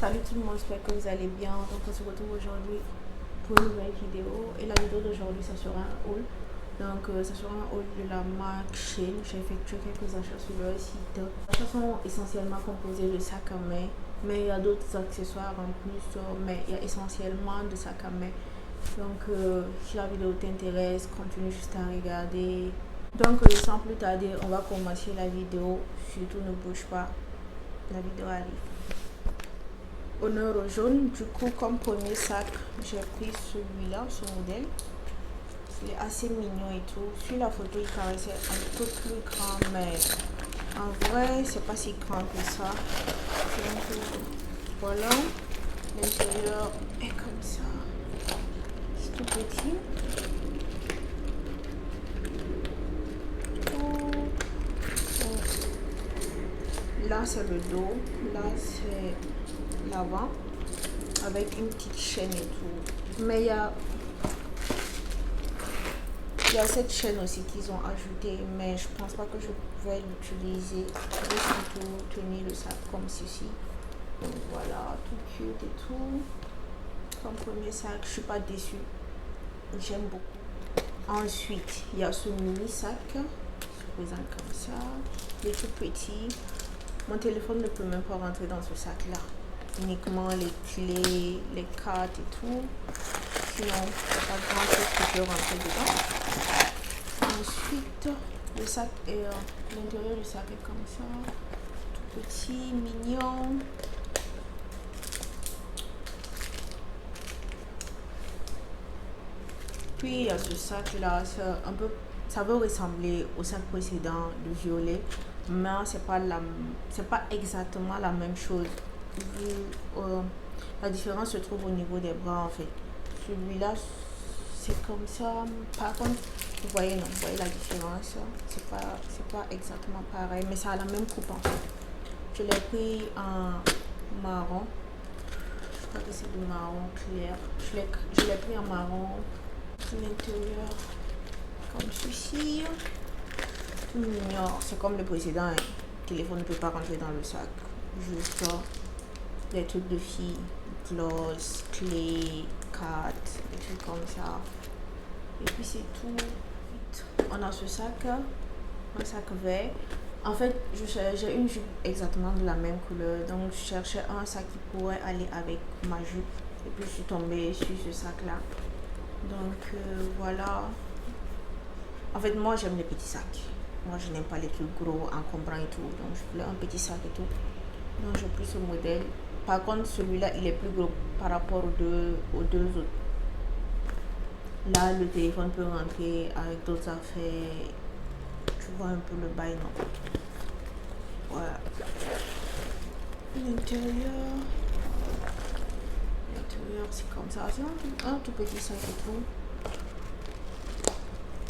Salut tout le monde, j'espère que vous allez bien. Donc on se retrouve aujourd'hui pour une nouvelle vidéo. Et la vidéo d'aujourd'hui, ça sera un haul. Donc ça sera un haul de la marque Shein. J'ai effectué quelques achats sur leur site. Les achats sont essentiellement composés de sacs à main. Mais il y a d'autres accessoires en plus. Mais il y a essentiellement de sacs à main. Donc si la vidéo t'intéresse, continue juste à regarder. Donc sans plus tarder, on va commencer la vidéo. Surtout ne bouge pas. La vidéo arrive. Honneur au jaune, du coup comme premier sac j'ai pris celui-là, ce modèle. Il est assez mignon et tout. Sur la photo il paraissait un peu plus grand, mais en vrai c'est pas si grand que ça. Donc voilà, l'intérieur est comme ça, c'est tout petit. Là c'est le dos, là c'est l'avant avec une petite chaîne et tout. Mais il y a cette chaîne aussi qu'ils ont ajoutée, mais je pense pas que je vais l'utiliser. Je vais surtout tenir le sac comme ceci. Donc voilà, tout cute et tout. Comme premier sac, je suis pas déçue. J'aime beaucoup. Ensuite, il y a ce mini sac. Se présente comme ça. Il est tout petit. Mon téléphone ne peut même pas rentrer dans ce sac là. Uniquement les clés, les cartes et tout. Sinon, pas grand chose qui peut rentrer dedans. Ensuite, le sac est l'intérieur du sac est comme ça, tout petit, mignon. Puis il y a ce sac là, ça veut ressembler au sac précédent, le violet, mais c'est pas exactement la même chose. La différence se trouve au niveau des bras en fait. Celui-là c'est comme ça. Par contre, vous voyez la différence. C'est pas exactement pareil, mais ça a la même coupe en fait. Je l'ai pris en marron. Je crois que c'est du marron clair. Je l'ai pris en marron. L'intérieur comme ceci. Tout mignon. C'est comme le précédent. Le téléphone ne peut pas rentrer dans le sac. Juste des trucs de filles, gloss, clés, cartes, des trucs comme ça. Et puis c'est tout. On a ce sac, un sac vert. En fait, j'ai une jupe exactement de la même couleur. Donc je cherchais un sac qui pourrait aller avec ma jupe. Et puis je suis tombée sur ce sac là. Donc voilà. En fait, moi j'aime les petits sacs. Moi je n'aime pas les trucs gros, encombrants et tout. Donc je voulais un petit sac et tout. Donc j'ai pris ce modèle. Par contre, celui-là, il est plus gros par rapport aux deux autres. Là, le téléphone peut rentrer avec d'autres affaires. Tu vois un peu le bail, non? Voilà. L'intérieur, c'est comme ça. C'est un tout petit sac et tout.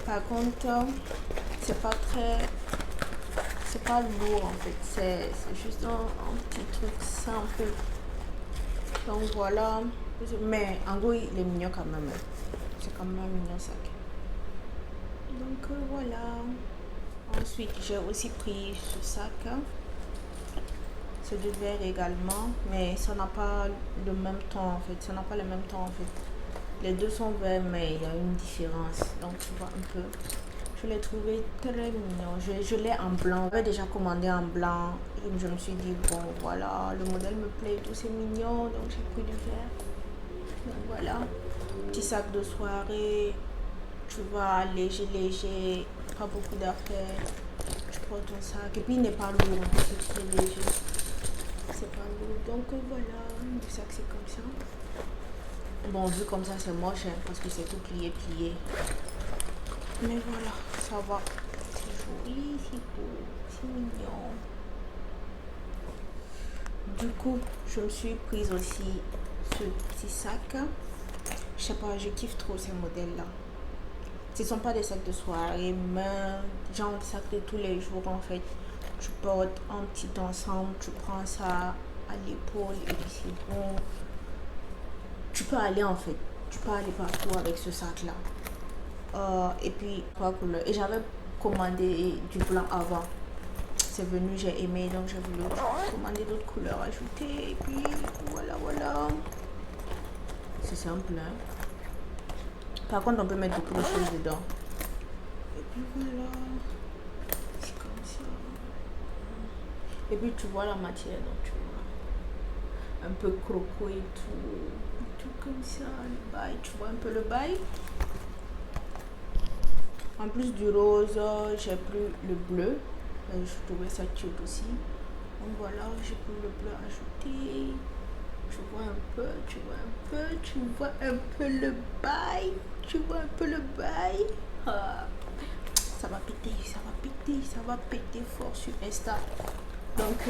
Par contre, c'est pas lourd en fait. C'est juste un petit truc simple. Donc voilà. Mais en gros, il est mignon quand même. C'est quand même un mignon sac. Donc voilà. Ensuite, j'ai aussi pris ce sac. C'est du verre également. Mais ça n'a pas le même ton en fait. Ça n'a pas le même ton en fait. Les deux sont verts, mais il y a une différence. Donc tu vois un peu. Je l'ai trouvé très mignon. Je l'ai en blanc. J'avais déjà commandé en blanc. Et je me suis dit, bon voilà, le modèle me plaît, tout c'est mignon. Donc j'ai pris du vert. Donc voilà. Petit sac de soirée. Tu vois, léger. Pas beaucoup d'affaires. Tu prends ton sac. Et puis il n'est pas lourd. C'est très léger. C'est pas lourd. Donc voilà. Le sac c'est comme ça. Bon, vu comme ça c'est moche hein, parce que c'est tout plié. Mais voilà, ça va. C'est joli, c'est beau, c'est mignon. Du coup, je me suis prise aussi ce petit sac. Je sais pas, je kiffe trop ces modèles-là. Ce ne sont pas des sacs de soirée, mais genre des sacs de tous les jours en fait. Tu portes un petit ensemble, tu prends ça à l'épaule et puis c'est bon. Tu peux aller en fait. Tu peux aller partout avec ce sac-là. Et puis trois couleurs. Et j'avais commandé du blanc avant. c'est venu, j'ai aimé, donc j'ai voulu commander d'autres couleurs ajoutées. Et puis voilà, voilà. C'est simple, hein. Par contre, on peut mettre beaucoup de choses dedans. Et puis voilà. C'est comme ça. Et puis tu vois la matière, donc tu vois. Un peu croco et tout comme ça, le bail. Tu vois un peu le bail. En plus du rose, j'ai pris le bleu. Je trouvais ça cute aussi. Donc voilà, j'ai pris le bleu ajouté. Tu vois un peu, tu vois un peu, tu vois un peu le bail. Tu vois un peu le bail. Ah, ça va péter, ça va péter, ça va péter fort sur Insta. Donc,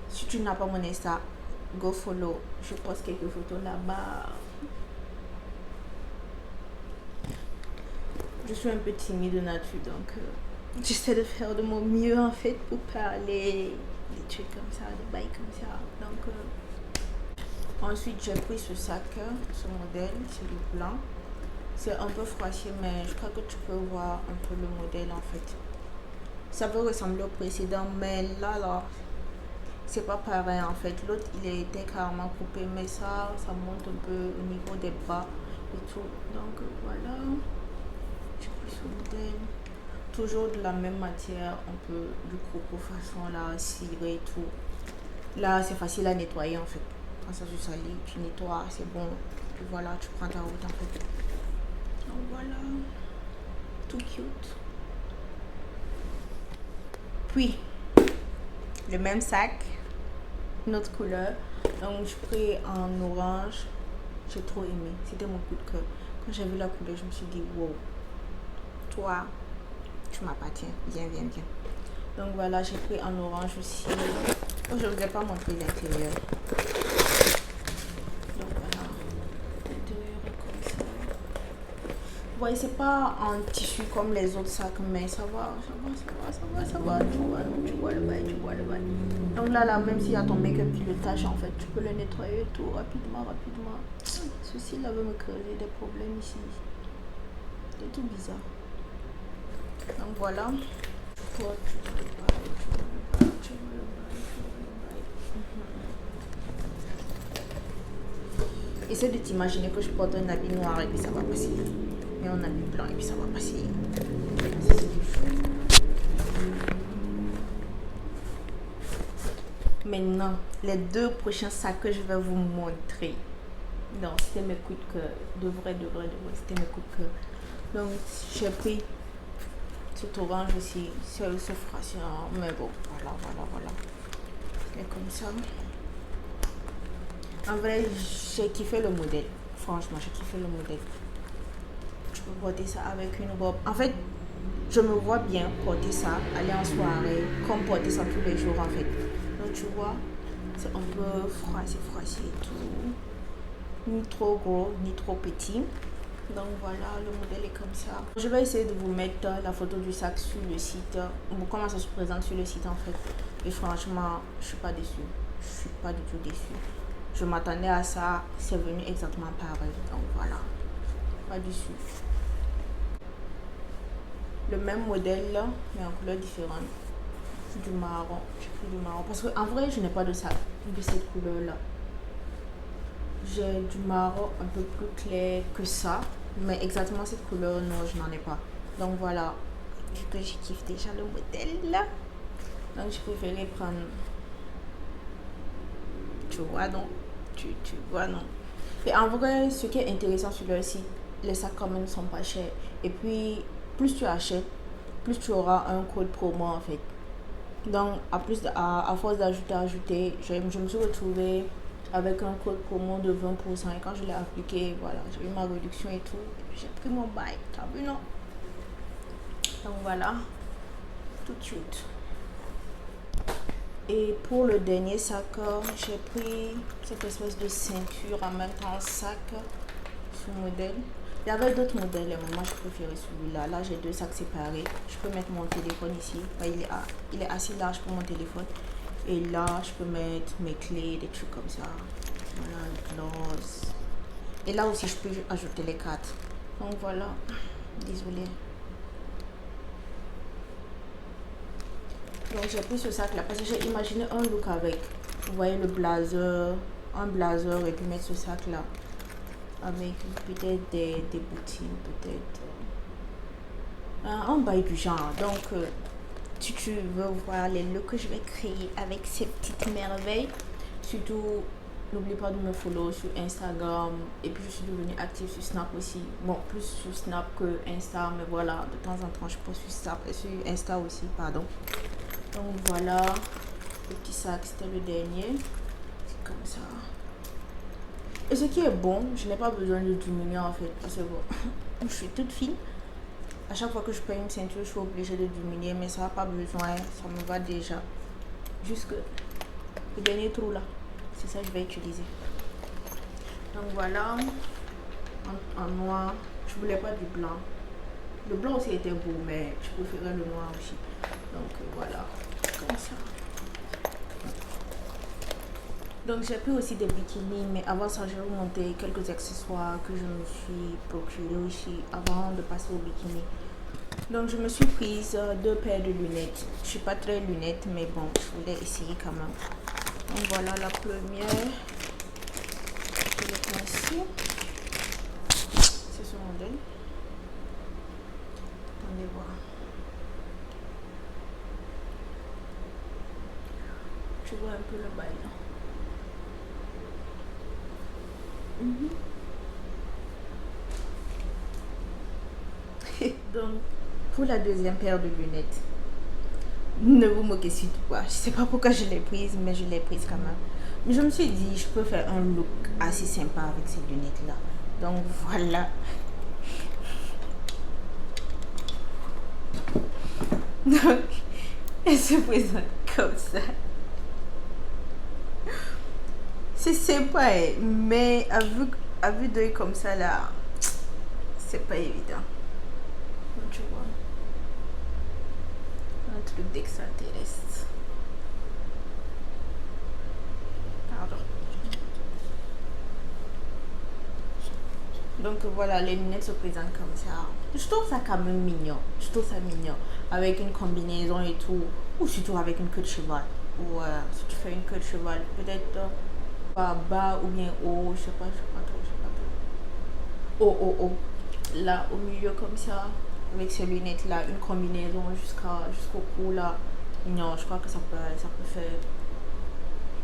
si tu n'as pas mon Insta, go follow. Je poste quelques photos là-bas. Je suis un peu timide de nature, donc j'essaie de faire de mon mieux en fait pour parler des trucs comme ça, des bails comme ça. Donc, ensuite, j'ai pris ce sac, ce modèle, c'est le blanc. C'est un peu froissé, mais je crois que tu peux voir un peu le modèle en fait. Ça peut ressembler au précédent, mais là, c'est pas pareil en fait. L'autre, il était carrément coupé, mais ça monte un peu au niveau des bras et tout. Donc, voilà. J'ai pris ce modèle. Toujours de la même matière, un peu du croco façon là, ciré et tout. Là, c'est facile à nettoyer en fait. Quand ça se salit, tu nettoies, c'est bon. Puis voilà, tu prends ta route en fait. Donc voilà, tout cute. Puis, le même sac, une autre couleur. Donc, je pris en orange. J'ai trop aimé. C'était mon coup de cœur. Quand j'ai vu la couleur, je me suis dit, wow, toi, tu m'appartiens. Viens, viens, viens. Donc voilà, j'ai pris en orange aussi. Oh, je ne vous ai pas montré l'intérieur. Donc voilà, l'intérieur est comme ça. Vous voyez, c'est pas en tissu comme les autres sacs, mais ça va. Tu vois le bail, tu vois le bail. Donc là, même s'il y a ton make-up qui le tâche, en fait, tu peux le nettoyer tout rapidement. Ceci là veut me causer des problèmes ici. C'est tout bizarre. Donc voilà. Essaie de t'imaginer que je porte un habit noir et puis ça va passer. Et un habit blanc et puis ça va passer. Maintenant, les deux prochains sacs que je vais vous montrer. Non, c'était mes coups de cœur. De vrai, c'était mes coups de cœur. Donc, j'ai pris cet orange aussi. C'est fraîcheur. Mais bon, voilà. C'est comme ça. En vrai, j'ai kiffé le modèle. Franchement, j'ai kiffé le modèle. Je peux porter ça avec une robe. En fait, je me vois bien porter ça, aller en soirée, comme porter ça tous les jours en fait. Donc tu vois, c'est un peu froissé et tout. Ni trop gros, ni trop petit. Donc voilà, le modèle est comme ça. Je vais essayer de vous mettre la photo du sac sur le site. Comment ça se présente sur le site en fait. Et franchement, je suis pas déçue. Je suis pas du tout déçue. Je m'attendais à ça, c'est venu exactement pareil. Donc voilà, pas déçue. Le même modèle là, mais en couleur différente. Du marron. J'ai pris du marron. Parce qu'en vrai, je n'ai pas de sac de cette couleur là. J'ai du marron un peu plus clair que ça. Mais exactement cette couleur, non, je n'en ai pas. Donc voilà. Vu que je kiffe déjà le modèle là. Donc je préférais prendre. Tu vois, non? Tu vois, non? Et en vrai, ce qui est intéressant sur le site, les sacs quand même ne sont pas chers. Et puis, plus tu achètes, plus tu auras un code promo en fait. Donc, à force d'ajouter, je me suis retrouvée avec un code promo de 20%. Et quand je l'ai appliqué, voilà, j'ai eu ma réduction et tout. Et puis, j'ai pris mon bail. T'as vu, non? Donc, voilà. Tout de suite. Et pour le dernier sac, j'ai pris cette espèce de ceinture en même temps sac, ce modèle. Il y avait d'autres modèles, mais moi je préférais celui-là. Là, j'ai deux sacs séparés. Je peux mettre mon téléphone ici. Il est assez large pour mon téléphone. Et là, je peux mettre mes clés, des trucs comme ça. Voilà, le gloss. Et là aussi, je peux ajouter les cartes. Donc voilà. Désolée. Donc j'ai pris ce sac là parce que j'ai imaginé un look avec. Vous voyez le blazer, un blazer et puis mettre ce sac là. Avec peut-être des boutines, peut-être un bail du genre. Donc si tu veux voir les looks que je vais créer avec ces petites merveilles, surtout n'oublie pas de me follow sur Instagram. Et puis je suis devenue active sur Snap aussi. Bon, plus sur Snap que Insta, mais voilà, de temps en temps je poste sur Insta aussi, pardon. Donc voilà, le petit sac, c'était le dernier. C'est comme ça. Et ce qui est bon, je n'ai pas besoin de diminuer en fait, parce que bon, je suis toute fine. À chaque fois que je prends une ceinture, je suis obligée de diminuer, mais ça n'a pas besoin, ça me va déjà. Jusque le dernier trou là, c'est ça que je vais utiliser. Donc voilà, en noir, je voulais pas du blanc. Le blanc aussi était beau, mais je préférais le noir aussi. Donc voilà, comme ça. Donc j'ai pris aussi des bikinis, mais avant ça, je vais vous montrer quelques accessoires que je me suis procuré aussi avant de passer au bikini. Donc je me suis prise 2 paires de lunettes. Je suis pas très lunettes, mais bon, je voulais essayer quand même. Donc voilà la première. Je le prends ici. C'est ce modèle. Attendez voir. Tu vois un peu le bail là. Donc, pour la deuxième paire de lunettes, ne vous moquez surtout pas. Je sais pas pourquoi je l'ai prise, mais je l'ai prise quand même. Mais je me suis dit, je peux faire un look assez sympa avec ces lunettes là. Donc voilà. Donc, elle se présente comme ça. C'est sympa, mais à vue d'œil comme ça là, c'est pas évident. Donc, tu vois, un truc d'extraterrestre. Pardon. Donc voilà, les lunettes se présentent comme ça. Je trouve ça quand même mignon. Je trouve ça mignon. Avec une combinaison et tout. Ou surtout avec une queue de cheval. Ou si tu fais une queue de cheval, peut-être pas bas ou bien haut. Je sais pas trop. Oh. Là, au milieu comme ça. Avec ces lunettes là. Une combinaison jusqu'au cou là. Non, je crois que ça peut faire.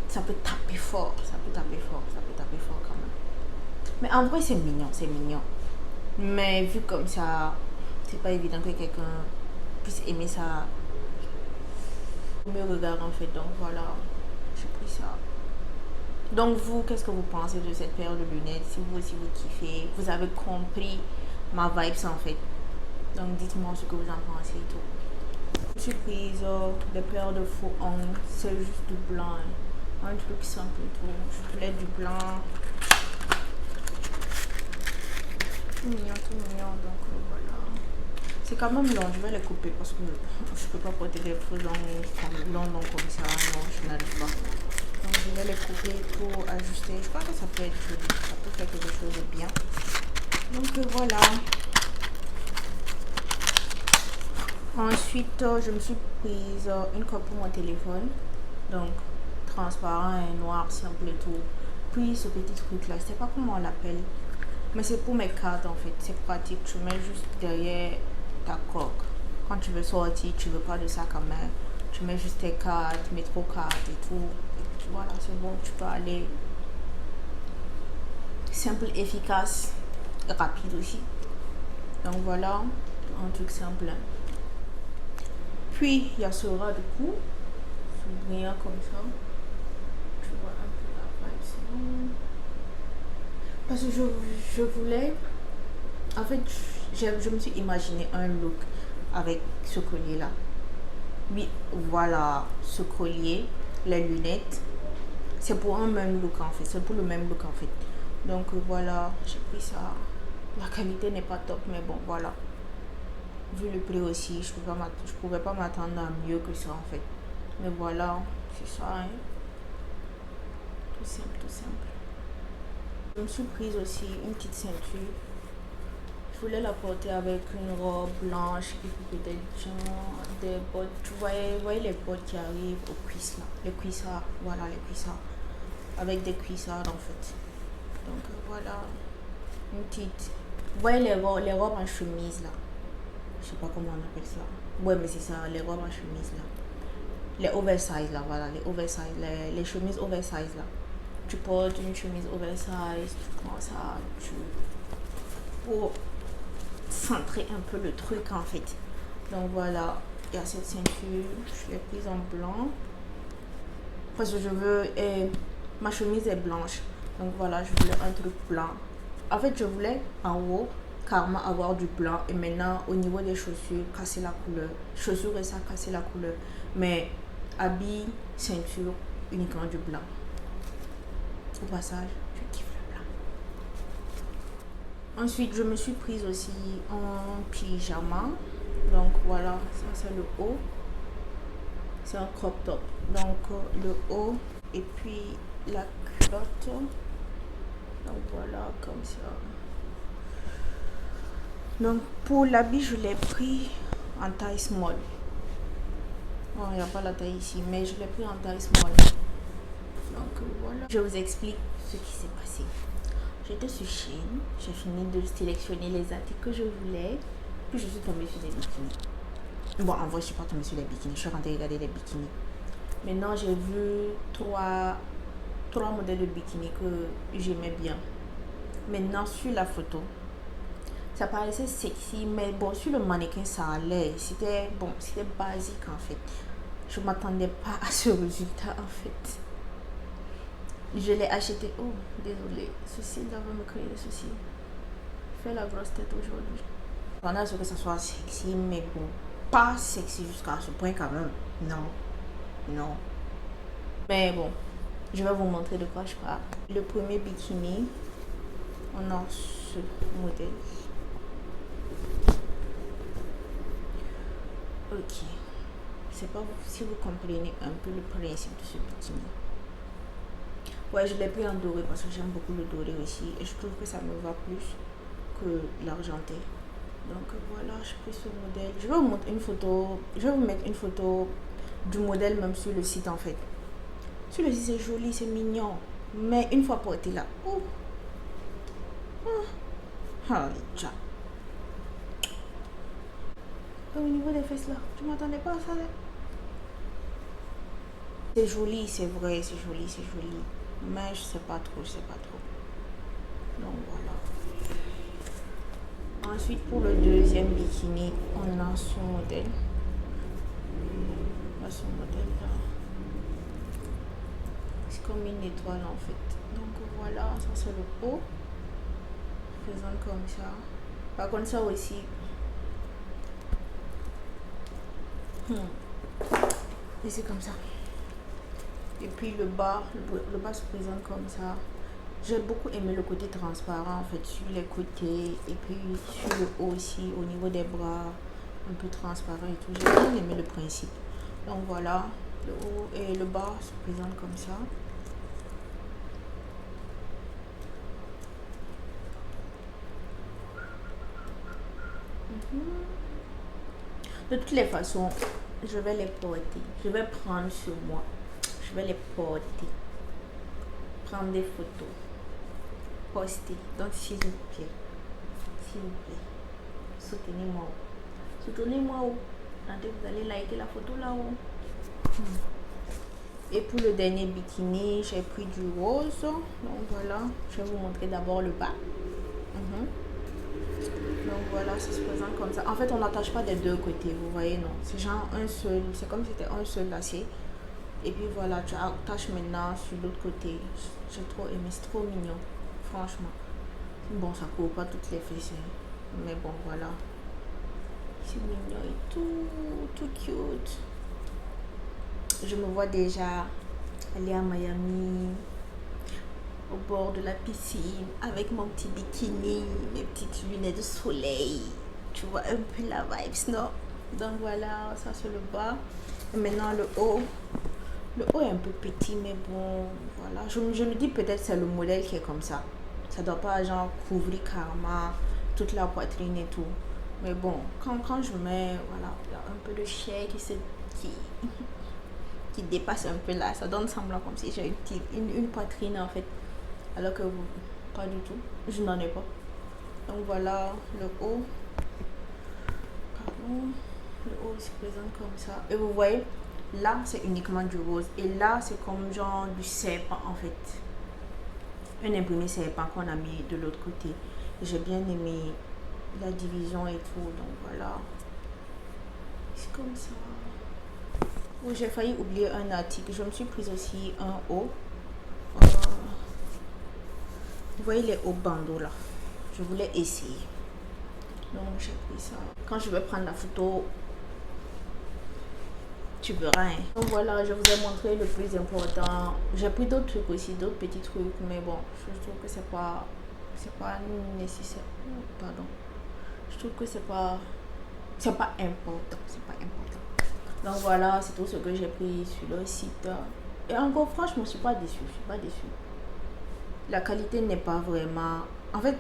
Ça peut taper fort. Ça peut taper fort quand même. Mais en vrai, c'est mignon. Mais vu comme ça, c'est pas évident que quelqu'un puisse aimer ça. Me regarde en fait, donc voilà, j'ai pris ça. Donc vous, qu'est-ce que vous pensez de cette paire de lunettes? Si vous aussi vous kiffez, vous avez compris ma vibes en fait. Donc dites-moi ce que vous en pensez et tout. Je suis prise des paires de faux ongles, c'est juste du blanc. Un truc simple et tout. Je voulais du blanc. Tout mignon, donc voilà. C'est quand même long, je vais les couper parce que je peux pas porter des faux ongles longs comme ça, non, je n'arrive pas. Donc je vais les couper pour ajuster. Je crois que ça peut être joli, ça peut faire quelque chose de bien. Donc voilà. Ensuite, je me suis prise une coque pour mon téléphone. Donc transparent et noir, simple et tout. Puis ce petit truc là, je sais pas comment on l'appelle. Mais c'est pour mes cartes en fait, c'est pratique. Tu mets juste derrière ta coque. Quand tu veux sortir, tu veux pas de sac à main. Tu mets juste tes cartes, métro cartes et tout. Et puis voilà, c'est bon, tu peux aller. Simple, efficace, rapide aussi. Donc voilà, un truc simple. Puis il y a ce ras de cou, ce brillant comme ça. Tu vois un peu la vibe, c'est bon. Parce que je voulais, en fait, je me suis imaginé un look avec ce collier là. Oui, voilà, ce collier, les lunettes, c'est pour un même look en fait, c'est pour le même look en fait. Donc voilà, j'ai pris ça. La qualité n'est pas top, mais bon, voilà. Vu le prix aussi, je pouvais pas m'attendre à mieux que ça en fait. Mais voilà, c'est ça, hein. Tout simple. Je me suis prise aussi une petite ceinture. Je voulais la porter avec une robe blanche et puis peut-être genre des bottes. Vous voyez les bottes qui arrivent aux cuisses là. Les cuissards, voilà les cuissards. Avec des cuissards en fait. Donc voilà, une petite. Vous voyez les robes en chemise là. Je sais pas comment on appelle ça. Ouais, mais c'est ça, les robes en chemise là. Les oversize là, voilà, les oversize, les chemises oversize là. Tu portes une chemise oversize, tu prends ça, pour centrer un peu le truc en fait. Donc voilà, il y a cette ceinture, je l'ai prise en blanc. Parce que je veux, et ma chemise est blanche. Donc voilà, je voulais un truc blanc. En fait, je voulais en haut carrément avoir du blanc. Et maintenant, au niveau des chaussures, casser la couleur. Chaussures et ça, casser la couleur. Mais habit, ceinture, uniquement du blanc. Au passage, je kiffe le blanc. Ensuite, je me suis prise aussi en pyjama. Donc voilà, ça c'est le haut. C'est un crop top. Donc le haut et puis la culotte. Donc voilà, comme ça. Donc pour l'habit, je l'ai pris en taille small. Bon, il n'y a pas la taille ici, mais je l'ai pris en taille small. Donc voilà. Je vous explique ce qui s'est passé. J'étais sur Shein, j'ai fini de sélectionner les articles que je voulais, puis je suis tombée sur des bikinis. Bon, en vrai, je ne suis pas tombée sur les bikinis, je suis rentrée regarder les bikinis. Maintenant, j'ai vu trois modèles de bikini que j'aimais bien. Maintenant, sur la photo, ça paraissait sexy, mais bon, sur le mannequin, ça allait. C'était bon, c'était basique en fait. Je ne m'attendais pas à ce résultat en fait. Je l'ai acheté. Oh, désolé. Ceci là va me créer des soucis. Je fais la grosse tête aujourd'hui. Pendant ce que ça soit sexy, mais bon, pas sexy jusqu'à ce point quand même. Non. Mais bon, je vais vous montrer de quoi je parle. Le premier bikini, on a ce modèle. Ok. Je sais pas si vous comprenez un peu le principe de ce bikini. Ouais, je l'ai pris en doré parce que j'aime beaucoup le doré aussi. Et je trouve que ça me va plus que l'argenté. Donc voilà, je pris ce modèle. Je vais vous montrer une photo. Je vais vous mettre une photo du modèle même sur le site en fait. Sur le site c'est joli, c'est mignon. Mais une fois porté là. Oh. Déjà. Au niveau des fesses là, je m'attendais pas à ça là. C'est joli, c'est vrai, c'est joli. Mais je sais pas trop. Donc voilà. Ensuite pour le deuxième bikini, on a ce modèle. Là, ce modèle là. C'est comme une étoile en fait. Donc voilà, ça c'est le haut. Présente comme ça. Par contre ça aussi. Et c'est comme ça. Et puis le bas se présente comme ça. J'ai beaucoup aimé le côté transparent en fait sur les côtés et puis sur le haut aussi au niveau des bras un peu transparent et tout. J'ai bien aimé le principe. Donc voilà, le haut et le bas se présentent comme ça. De toutes les façons, je vais les porter. Je vais prendre sur moi. Je vais les porter. Prendre des photos. Poster. Donc s'il vous plaît. Soutenez-moi. Soutenez-moi. Vous allez liker la photo là-haut. Et pour le dernier bikini, j'ai pris du rose. Donc voilà, je vais vous montrer d'abord le bas. Donc voilà, ça se présente comme ça. En fait, on n'attache pas des deux côtés, vous voyez, non. C'est genre un seul, c'est comme si c'était un seul lacet. Et puis voilà, tu attaches maintenant sur l'autre côté. J'ai trop aimé, c'est trop mignon, franchement. Bon, ça couvre pas toutes les fesses, mais bon, voilà. C'est mignon et tout cute. Je me vois déjà aller à Miami, au bord de la piscine, avec mon petit bikini, mes petites lunettes de soleil. Tu vois un peu la vibes, non? Donc voilà, ça c'est le bas. Et maintenant le haut. Le haut est un peu petit, mais bon, voilà. Je me dis peut-être c'est le modèle qui est comme ça. Ça doit pas genre couvrir carrément toute la poitrine et tout. Mais bon, quand je mets, voilà, il y a un peu de chair qui, qui dépasse un peu là. Ça donne semblant comme si j'ai une poitrine en fait. Alors que pas du tout. Je n'en ai pas. Donc voilà le haut. Pardon. Le haut se présente comme ça. Et vous voyez, là c'est uniquement du rose. Et là c'est comme genre du serpent en fait. Un imprimé serpent qu'on a mis de l'autre côté. J'ai bien aimé la division et tout. Donc voilà. C'est comme ça. Oh, j'ai failli oublier un article. Je me suis prise aussi un haut. Vous voyez les hauts bandeaux là. Je voulais essayer. Donc j'ai pris ça. Quand je vais prendre la photo, tu verras. Hein. Donc voilà, je vous ai montré le plus important. J'ai pris d'autres trucs aussi, d'autres petits trucs, mais bon, je trouve que c'est pas nécessaire. Pardon. Je trouve que c'est pas important. C'est pas important. Donc voilà, c'est tout ce que j'ai pris sur le site. Et encore, franchement, je suis pas déçue. Je suis pas déçue. La qualité n'est pas vraiment. En fait,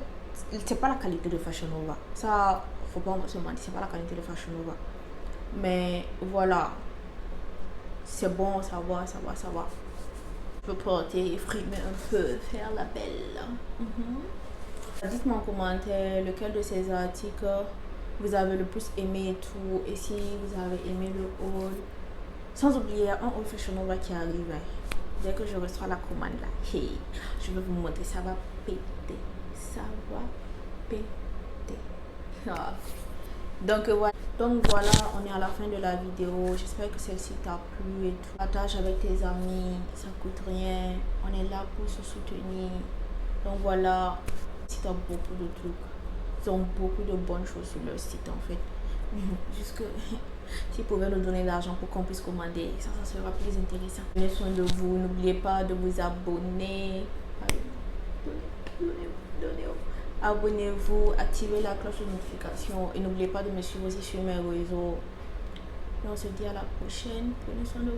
c'est pas la qualité de Fashion Nova. Ça, faut pas se mentir, c'est pas la qualité de Fashion Nova. Mais voilà, c'est bon, ça va, ça va, ça va. Je peux porter, frimer un peu, faire la belle. Dites-moi en commentaire lequel de ces articles vous avez le plus aimé et tout. Et si vous avez aimé le haul. Sans oublier un haul Fashion Nova qui arrive. Dès que je reçois la commande là, hey, je vais vous montrer, ça va péter. Ça va péter. Ah. Donc voilà, on est à la fin de la vidéo. J'espère que celle-ci t'a plu et tout. Partage avec tes amis, ça coûte rien. On est là pour se soutenir. Donc voilà, si t'as beaucoup de trucs, ils ont beaucoup de bonnes choses sur leur site en fait. Jusque s'ils pouvaient nous donner de l'argent pour qu'on puisse commander, ça sera plus intéressant. Prenez soin de vous, n'oubliez pas de vous abonner. Abonnez-vous, activez la cloche de notification et n'oubliez pas de me suivre aussi sur mes réseaux. Et on se dit à la prochaine. Prenez soin de vous.